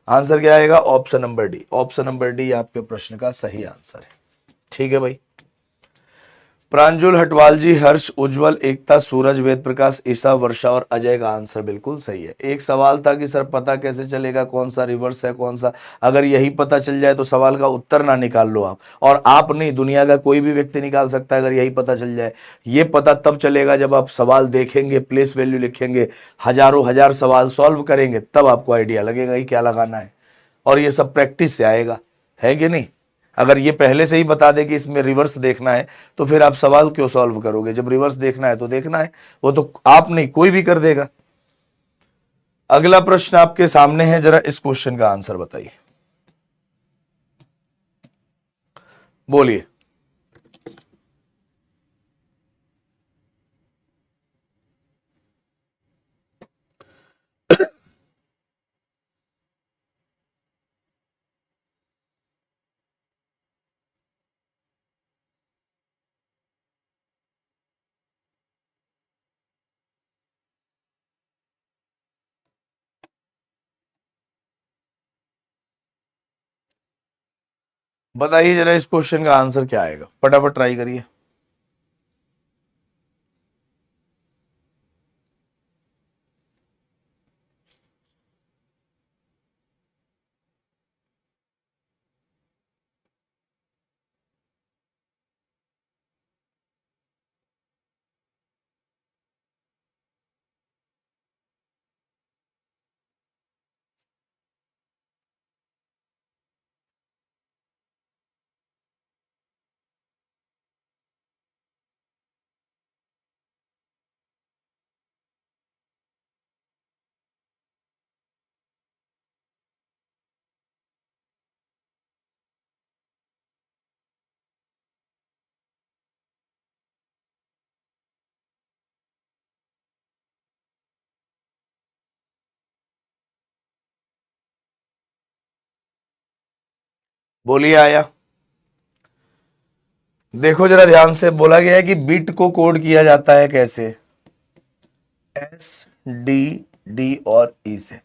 Answer क्या आएगा? Option number D. Option number D आपके प्रश्न का सही आंसर है, ठीक है भाई। प्रांजुल, हटवाल जी, हर्ष, उज्जवल, एकता, सूरज, वेद प्रकाश, ईसा, वर्षा और अजय का आंसर बिल्कुल सही है। एक सवाल था कि सर पता कैसे चलेगा कौन सा रिवर्स है कौन सा? अगर यही पता चल जाए तो सवाल का उत्तर ना निकाल लो आप, और आप नहीं, दुनिया का कोई भी व्यक्ति निकाल सकता है अगर यही पता चल जाए। ये पता तब चलेगा जब आप सवाल देखेंगे, प्लेस वैल्यू लिखेंगे, हजारों हजार सवाल सॉल्व करेंगे, तब आपको आइडिया लगेगा कि क्या लगाना है। और ये सब प्रैक्टिस से आएगा, है कि नहीं? अगर ये पहले से ही बता दे कि इसमें रिवर्स देखना है, तो फिर आप सवाल क्यों सॉल्व करोगे? जब रिवर्स देखना है तो देखना है, वो तो आप नहीं कोई भी कर देगा। अगला प्रश्न आपके सामने है, जरा इस क्वेश्चन का आंसर बताइए, बोलिए। बताइए जरा इस क्वेश्चन का आंसर क्या आएगा, फटाफट ट्राई करिए। बोलिए आया। देखो जरा ध्यान से, बोला गया है कि बिट को कोड किया जाता है कैसे, एस, डी, डी और ई से।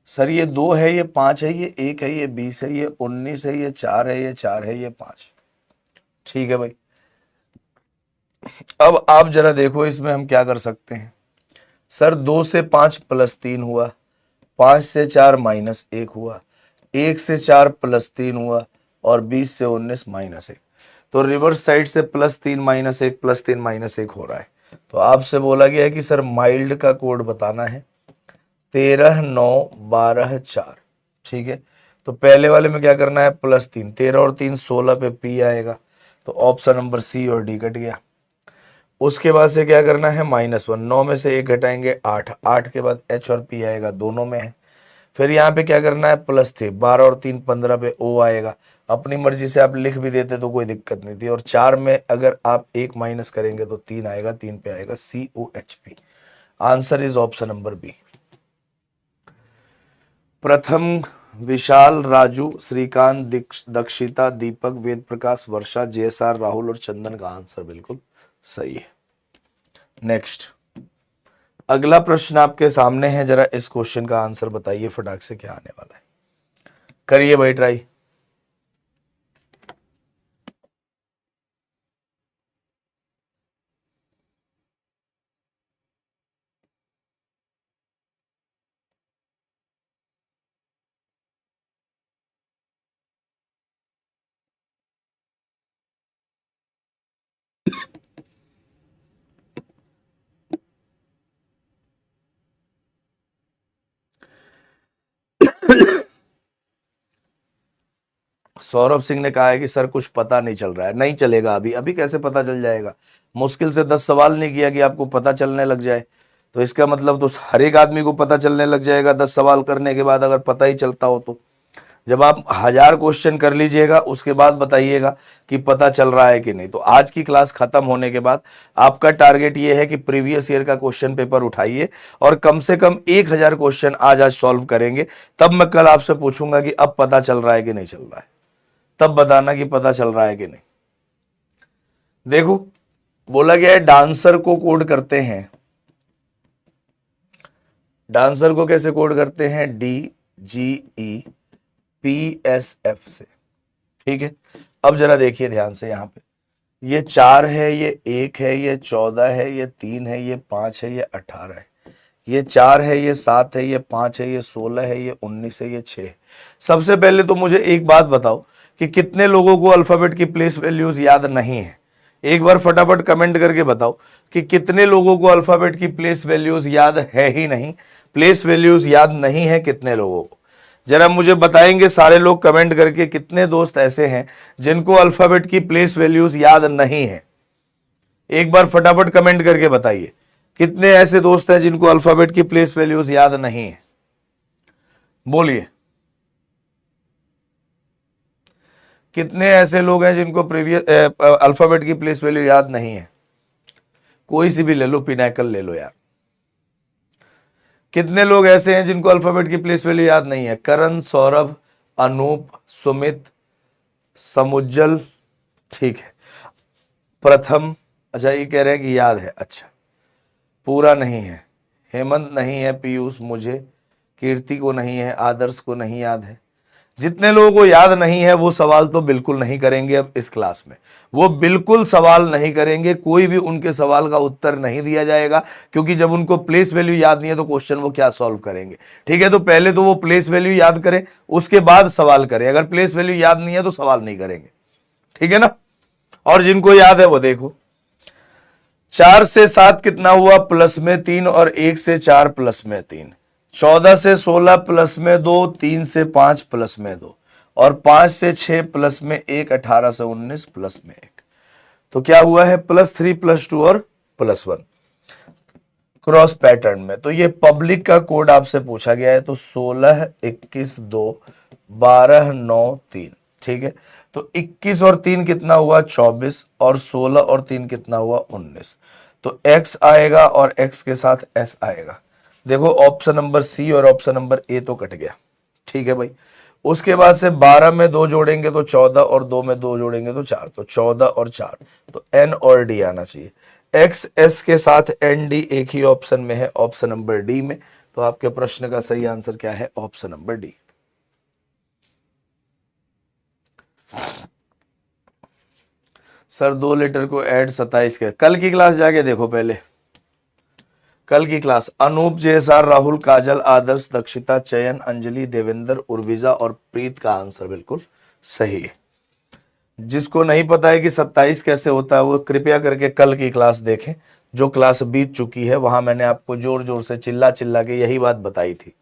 सर ये 2 है, ये 5 है, ये 1 है, ये 20 है, ये 19 है, ये 4 है, ये 4 है, ये 5। ठीक है भाई। अब आप जरा देखो इसमें हम क्या कर सकते हैं। सर 2 से 5 प्लस 3 हुआ, 5 से 4 माइनस 1 हुआ, 1 से 4 प्लस 3 हुआ, और 20 से 19 माइनस 1। तो रिवर्स साइड से प्लस 3 माइनस 1 प्लस 3 माइनस 1 हो रहा है। तो आपसे बोला गया है कि सर माइल्ड का कोड बताना है, 13 9 12 4। ठीक है, तो पहले वाले में क्या करना है, प्लस 3, 13 और 3 16 पे पी आएगा, तो ऑप्शन नंबर सी और डी कट गया। उसके बाद से क्या करना है, -1, 9 में से 1 घटाएंगे 8, 8 के बाद एच और पी आएगा, दोनों में है। फिर यहाँ पे क्या करना है, +3, 12 और 3 15 पे ओ आएगा। अपनी मर्जी से आप लिख भी देते तो कोई दिक्कत नहीं थी। और 4 में अगर आप 1 माइनस करेंगे तो 3 आएगा, 3 पे आएगा COHP। Answer is option number B. Pratham, Vishal, Raju, Shrikant, Dakshita, Deepak, Ved Prakash, Varsha, JSR, Rahul और चंदन का आंसर बिल्कुल सही है। नेक्स्ट, अगला प्रश्न आपके सामने है, जरा इस क्वेश्चन का आंसर बताइए फटाक से, क्या आने वाला है। करिए भाई ट्राई। सौरभ सिंह ने कहा है कि सर कुछ पता नहीं चल रहा है। नहीं चलेगा, अभी अभी कैसे पता चल जाएगा। मुश्किल से 10 सवाल नहीं किया कि आपको पता चलने लग जाए। तो इसका मतलब तो हर एक आदमी को पता चलने लग जाएगा 10 सवाल करने के बाद, अगर पता ही चलता हो तो। जब आप 1000 क्वेश्चन कर लीजिएगा उसके बाद बताइएगा कि पता चल रहा है कि नहीं। तो आज की क्लास खत्म होने के बाद आपका टारगेट ये है कि प्रीवियस ईयर का क्वेश्चन पेपर उठाइए और कम से कम 1000 क्वेश्चन आज सॉल्व करेंगे। तब मैं कल आपसे पूछूंगा कि अब पता चल रहा है कि नहीं चल रहा है, तब बताना कि पता चल रहा है कि नहीं। देखो बोला गया है डांसर को कोड करते हैं, डांसर को कैसे कोड करते हैं, DGEPSF से। ठीक है, अब जरा देखिए ध्यान से, यहां पे ये 4 है, ये 1 है, ये 14 है, ये 3 है, ये 5 है, ये 18 है, ये 4 है, ये 7 है, ये 5 है, ये 16 है, ये 19 है, ये 6 है। सबसे पहले तो मुझे एक बात बताओ कि कितने लोगों को अल्फाबेट की प्लेस वैल्यूज याद नहीं है। एक बार फटाफट कमेंट करके बताओ कि कितने लोगों को अल्फाबेट की प्लेस वैल्यूज याद है ही नहीं, प्लेस वैल्यूज याद नहीं है कितने लोगों को। जरा मुझे बताएंगे सारे लोग कमेंट करके, कितने दोस्त ऐसे हैं जिनको अल्फाबेट की प्लेस वैल्यूज याद नहीं है। एक बार फटाफट कमेंट करके बताइए कितने ऐसे दोस्त हैं जिनको अल्फाबेट की प्लेस वैल्यूज याद नहीं है। बोलिए, कितने ऐसे लोग हैं जिनको प्रीवियस अल्फाबेट की प्लेस वैल्यू याद नहीं है। कोई सी भी ले लो, पिनाकल ले लो यार। कितने लोग ऐसे हैं जिनको अल्फाबेट की प्लेस वैल्यू याद नहीं है, करण, सौरभ, अनूप, सुमित, समुज्जल, ठीक है, प्रथम, अच्छा ये कह रहे हैं कि याद है, अच्छा पूरा नहीं है, हेमंत नहीं है, पीयूष, मुझे, कीर्ति को नहीं है, आदर्श को नहीं याद है। जितने लोगों को याद नहीं है वो सवाल तो बिल्कुल नहीं करेंगे अब इस क्लास में, वो बिल्कुल सवाल नहीं करेंगे, कोई भी उनके सवाल का उत्तर नहीं दिया जाएगा, क्योंकि जब उनको प्लेस वैल्यू याद नहीं है तो क्वेश्चन वो क्या सॉल्व करेंगे। ठीक है, तो पहले तो वो प्लेस वैल्यू याद करें, उसके बाद सवाल करें। अगर प्लेस वैल्यू याद नहीं है तो सवाल नहीं करेंगे, ठीक है ना। और जिनको याद है वो देखो, 4 से 7 कितना हुआ, प्लस में 3, और 1 से 4 प्लस में 3, 14 से 16 प्लस में 2, 3 से 5 प्लस में 2, और 5 से 6 प्लस में 1, 18 से 19 प्लस में 1। तो क्या हुआ है, +3 +2 और +1 क्रॉस पैटर्न में। तो ये पब्लिक का कोड आपसे पूछा गया है, तो 16 21 2 12 9 3। ठीक है, तो 21 और 3 कितना हुआ, 24, और 16 और 3 कितना हुआ, 19। तो x आएगा और x के साथ s आएगा। देखो ऑप्शन नंबर सी और ऑप्शन नंबर ए तो कट गया। ठीक है भाई, उसके बाद से 12 में 2 जोड़ेंगे तो 14 और 2 में 2 जोड़ेंगे तो 4, तो 14 और 4, तो एन और डी आना चाहिए। एक्स एस के साथ एन डी एक ही ऑप्शन में है, ऑप्शन नंबर डी में। तो आपके प्रश्न का सही आंसर क्या है? Option number D. Sir 2 litre को ऐड 27 के, कल की क्लास जाके देखो पहले, कल की क्लास। अनूप, जेएसआर, राहुल, काजल, आदर्श, दक्षिता, चयन, अंजलि, देवेंद्र, उर्विजा और प्रीत का आंसर बिल्कुल सही है। जिसको नहीं पता है कि 27 कैसे होता है वो कृपया करके कल की क्लास देखें, जो क्लास बीत चुकी है। वहां मैंने आपको जोर जोर से चिल्ला चिल्ला के यही बात बताई थी,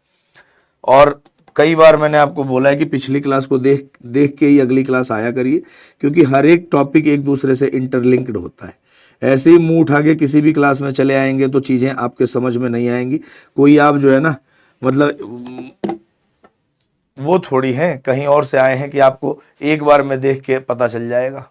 और कई बार मैंने आपको बोला है कि पिछली क्लास को देख देख के ही अगली क्लास आया करिए, क्योंकि हर एक टॉपिक एक दूसरे से इंटरलिंक्ड होता है। ऐसे ही मुंह उठा के किसी भी क्लास में चले आएंगे तो चीजें आपके समझ में नहीं आएंगी। कोई आप जो है ना, मतलब वो थोड़ी है कहीं और से आए हैं कि आपको एक बार में देख के पता चल जाएगा।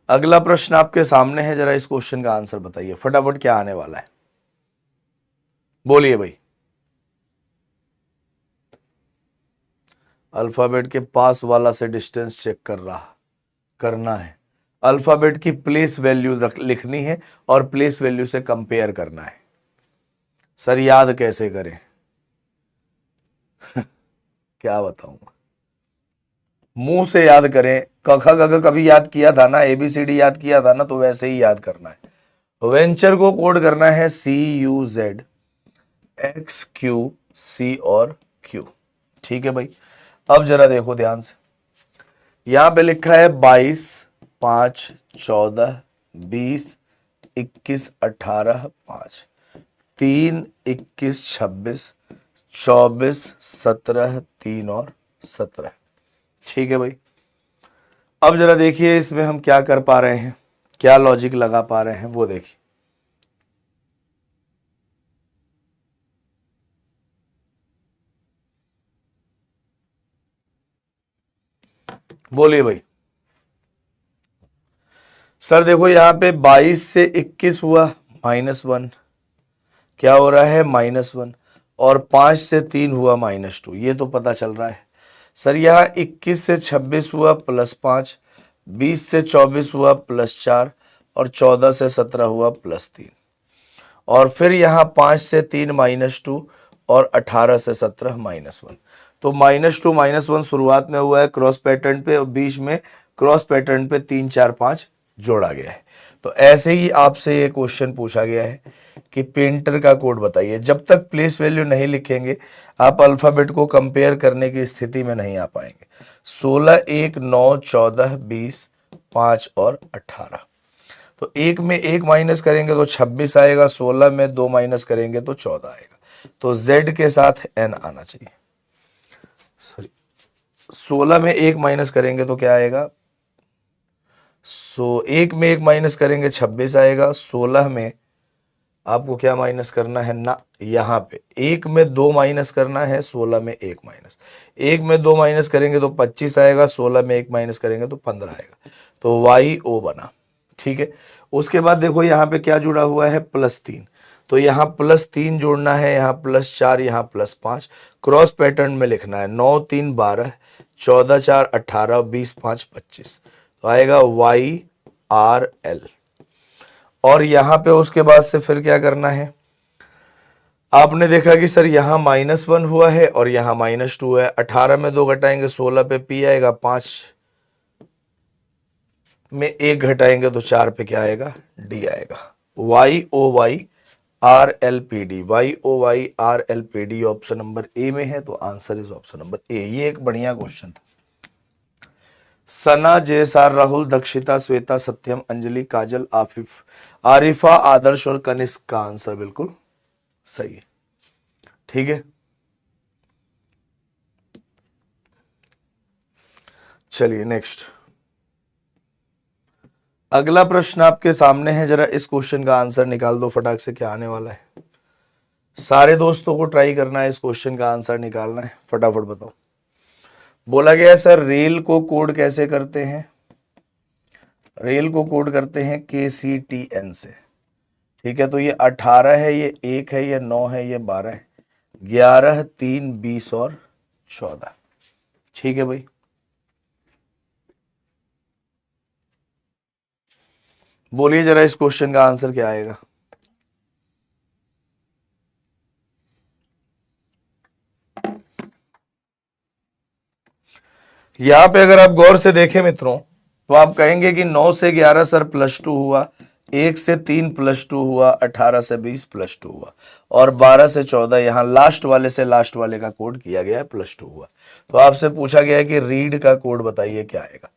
अगला प्रश्न आपके सामने है, जरा इस क्वेश्चन का आंसर बताइए फटाफट, क्या आने वाला है? बोलिए भाई। अल्फाबेट के पास वाला से डिस्टेंस चेक करना है। अल्फाबेट की प्लेस वैल्यू लिखनी है और प्लेस वैल्यू से कंपेयर करना है। सर याद कैसे करें? क्या बताऊंगा, मुंह से याद करें। क ख ग घ कभी याद किया था ना, ABCD याद किया था ना, तो वैसे ही याद करना है। वेंचर को कोड करना है CUZ XQC और Q। ठीक है भाई। अब जरा देखो ध्यान से, यहां पे लिखा है 22, 5, 14, 20, 21, 18, 5, 3, 21, 26, 24, 17, 3 और 17। ठीक है भाई। अब जरा देखिए इसमें हम क्या कर पा रहे हैं, क्या लॉजिक लगा पा रहे हैं, वो देखिए। बोलिए भाई। सर देखो यहां पे 22 से 21 हुआ -1, क्या हो रहा है? -1। और 5 से 3 हुआ -2, ये तो पता चल रहा है। सर यहाँ 21 से 26 हुआ +5, 20 से 24 हुआ +4 और 14 से 17 हुआ +3, और फिर यहाँ 5 से 3 -2 और 18 से 17 -1। तो -2 -1 शुरुआत में हुआ है क्रॉस पैटर्न पे, और बीच में क्रॉस पैटर्न पे 3 4 5 जोड़ा गया है। तो ऐसे ही आपसे ये क्वेश्चन पूछा गया है कि पेंटर का कोड बताइए। जब तक प्लेस वैल्यू नहीं लिखेंगे आप अल्फाबेट को कंपेयर करने की स्थिति में नहीं आ पाएंगे। 16, 1, 9, 14, 20, 5 और 18। तो 1 में 1 माइनस करेंगे तो 26 आएगा, 16 में 2 माइनस करेंगे तो 14 आएगा। तो Z के साथ N आना चाहिए। सॉरी, 16 में 1 माइनस करेंगे तो क्या आएगा? 1 में 1 माइनस करेंगे 26 आएगा। 16 में आपको क्या माइनस करना है ना, यहाँ पे 1 में 2 माइनस करना है, 16 में 1 माइनस, 1 में 2 माइनस करेंगे तो 25 आएगा, 16 में 1 माइनस करेंगे तो 15 आएगा। तो YO बना। ठीक है। उसके बाद देखो यहाँ पे क्या जुड़ा हुआ है? +3। तो यहाँ +3 जोड़ना है, यहाँ +4, यहाँ +5, क्रॉस पैटर्न में लिखना है। 9, 3, 12, 14, 4, 18, 20, 5, 25। तो आएगा YRL। और यहाँ पे उसके बाद से फिर क्या करना है? आपने देखा कि सर यहाँ -1 हुआ है और यहाँ -2 है। 18 में 2 घटाएंगे 16 पे P आएगा, 5 में 1 घटाएंगे तो 4 पे क्या आएगा? D आएगा। YOYRLPD, YOYRLPD ऑप्शन नंबर ए में है, तो आंसर इज ऑप्शन नंबर ए। ये एक बढ़िया क्वेश्चन था। सना, जेएसआर, राहुल, दक्षिता, श्वेता, सत्यम, अंजलि, काजल, आरिफा, आदर्श और कनिष्क का आंसर बिल्कुल सही है। ठीक है, चलिए नेक्स्ट। अगला प्रश्न आपके सामने है, जरा इस क्वेश्चन का आंसर निकाल दो फटाक से। क्या आने वाला है? सारे दोस्तों को ट्राई करना है, इस क्वेश्चन का आंसर निकालना है। फटाफट बताओ। बोला गया सर रेल को कोड कैसे करते हैं? रेल को कोड करते हैं KCTN से, ठीक है। तो ये 18 है, ये 1 है, ये 9 है, ये 12 है, 11, 3, 20 और 14, ठीक है भाई। बोलिए जरा इस क्वेश्चन का आंसर क्या आएगा। यहां पे अगर आप गौर से देखें मित्रों, तो आप कहेंगे कि 9 से 11 सर +2 हुआ, 1 से 3 +2 हुआ, 18 से 20 +2 हुआ, और 12 से 14 यहां लास्ट वाले से लास्ट वाले का कोड किया गया है, +2 हुआ। तो आपसे पूछा गया है कि रीड का कोड बताइए क्या आएगा।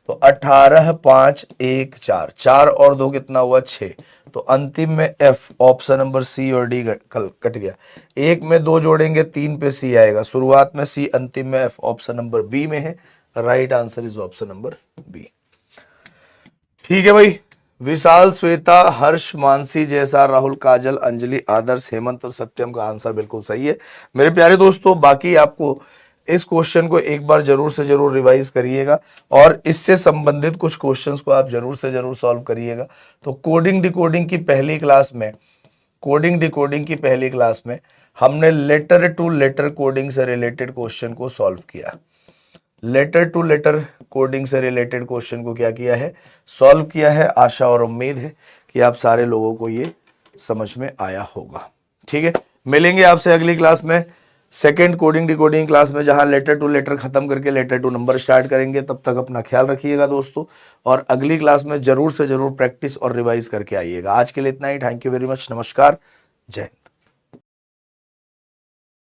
तो 18, 5, 1, 4, 4 और 2 कितना हुआ, 6। तो अंतिम में F, ऑप्शन नंबर C और D कट गया। 1 में 2 जोड़ेंगे 3 पे C आएगा, शुरुआत में C, अंतिम में F, ऑप्शन नंबर B में है। Right answer is option number B, ठीक है भाई। विशाल, श्वेता, हर्ष, मानसी, जैसा, राहुल, काजल, अंजलि, आदर्श, हेमंत और सत्यम का आंसर बिल्कुल सही है मेरे प्यारे दोस्तों। बाकी आपको इस क्वेश्चन को एक बार जरूर से जरूर रिवाइज करिएगा और इससे संबंधित कुछ क्वेश्चंस को आप जरूर से जरूर सॉल्व करिएगा। तो कोडिंग डिकोडिंग की पहली क्लास में हमने लेटर टू लेटर कोडिंग से रिलेटेड क्वेश्चन को सॉल्व किया। लेटर टू लेटर कोडिंग से रिलेटेड क्वेश्चन को क्या किया है, सॉल्व किया है। आशा और उम्मीद है कि आप सारे लोगों को ये समझ में आया होगा, ठीक है। मिलेंगे आपसे अगली क्लास में, सेकंड कोडिंग डिकोडिंग क्लास में, जहां लेटर टू लेटर खत्म करके लेटर टू नंबर स्टार्ट करेंगे। तब तक अपना ख्याल रखिएगा दोस्तों, और अगली क्लास में जरूर से जरूर प्रैक्टिस और रिवाइज करके आइएगा। आज के लिए इतना ही। Thank you very much. नमस्कार, जय हिंद।